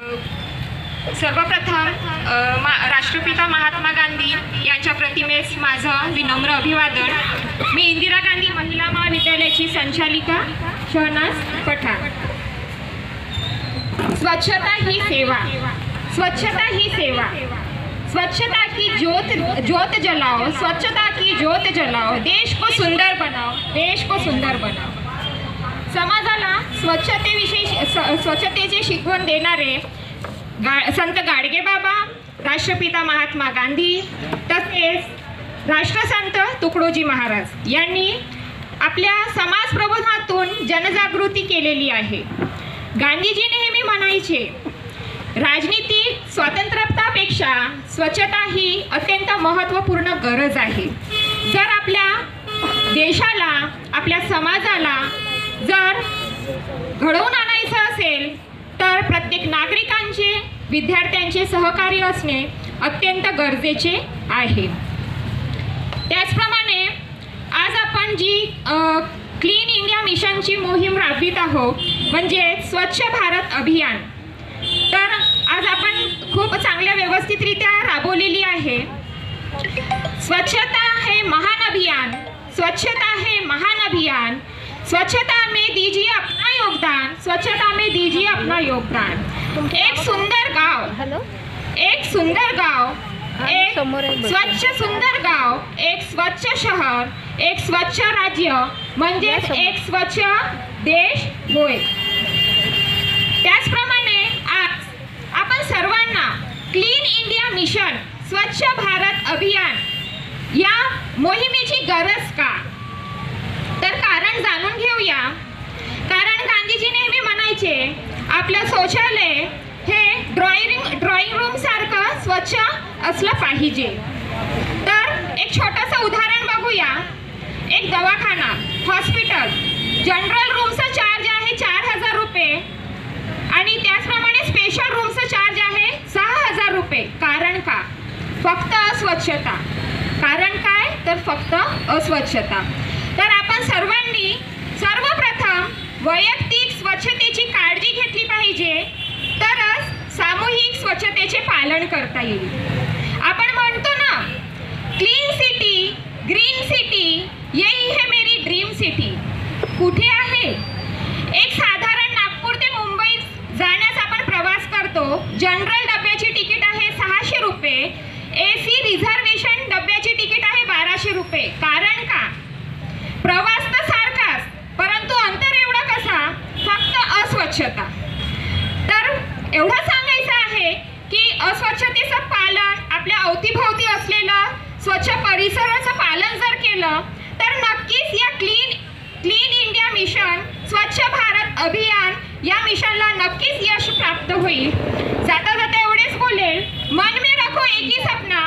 सर्वप्रथम राष्ट्रपिता महात्मा गांधी यांच्या प्रतिमेस माझं विनम्र अभिवादन। मी इंदिरा गांधी महिला महाविद्यालयाची संचालिका शहनाज पठाण। स्वच्छता ही सेवा, स्वच्छता ही सेवा, स्वच्छता की ज्योत जलाओ, स्वच्छता की ज्योत जलाओ, देश को सुंदर बनाओ, देश को सुंदर बनाओ। समाजाला स्वच्छतेची शिकवण देणारे संत गाडगेबाबा, राष्ट्रपिता महात्मा गांधी तसेच राष्ट्रसंत तुकडोजी महाराज यांनी आपल्या समाज प्रबोधनातून जनजागृती केलेली आहे। गांधीजी नेहमी म्हणायचे, राजनीतिक स्वतंत्रतापेक्षा स्वच्छता ही अत्यंत महत्त्वपूर्ण गरज आहे। जर आपल्या देशाला, आपल्या समाजाला जर घडवून आणायचं असेल तर प्रत्येक नागरिकांचे, विद्यार्थ्यांचे सहकार्य असणे अत्यंत गरजेचे आहे। त्याचप्रमाणे आज आपण जी क्लीन इंडिया मिशनची मोहीम राबवित आहोत, म्हणजे स्वच्छ भारत अभियान, तर आज आपण खूप चांगल्या व्यवस्थितरित्या राबवलेली आहे। स्वच्छता है महान अभियान, स्वच्छता है महान अभियान, स्वच्छता में दीजिए अपना योगदान, स्वच्छता में दीजिए अपना योगदान। एक सुंदर गांव, एक सुंदर गांव, एक स्वच्छ सुंदर गांव, एक स्वच्छ शहर, एक स्वच्छ राज्य म्हणजे एक स्वच्छ देश होय। त्याचप्रमाणे आज आपण सर्वांना क्लीन इंडिया मिशन, स्वच्छ भारत अभियान या मोहिमेची गरज का, तर कारण जाणून घेऊया। कारण गांधीजी नेहमी म्हणायचे, आपलं शौचालय हे ड्रॉइंग रूम सारखं स्वच्छ असलं पाहिजे। तर एक छोटंसं उदाहरण बघूया। एक दवाखाना, हॉस्पिटल, जनरल रूमचा चार्ज आहे 4000 रुपये आणि त्याचप्रमाणे स्पेशल रूमचा चार्ज आहे 6000 रुपये। कारण का? फक्त अस्वच्छता। कारण काय? तर फक्त अस्वच्छता। तर आपण सर्वांनी सर्वप्रथम वैयक्तिक स्वच्छतेची काळजी घेतली पाहिजे, तरच सामूहिक स्वच्छतेचे पालन करता येईल। आपण म्हणतो ना, क्लीन सिटी, ग्रीन सिटी, यही है मेरी ड्रीम सिटी। कुठे आहे? एक साधारण नागपूर ते मुंबई जाण्यास आपण प्रवास करतो। जनरल डब्याची तिकीट आहे 600 रुपये, AC रिझर्वेशन डब्याची तिकीट आहे 1200 रुपये। कारण का? प्रवास तर सारखाच, परंतु अंतर एवढा कसा? फक्त अस्वच्छता। तर एवढं सांगायचं आहे की अस्वच्छतेचं पालन, आपल्या अवतीभोवती असलेलं स्वच्छ परिसराचं पालन जर केलं तर नक्कीच या क्लीन इंडिया मिशन, स्वच्छ भारत अभियान या मिशनला नक्कीच यश प्राप्त होईल। जाता जाता एवढेच बोलेल, मन में रखो एक ही सपना,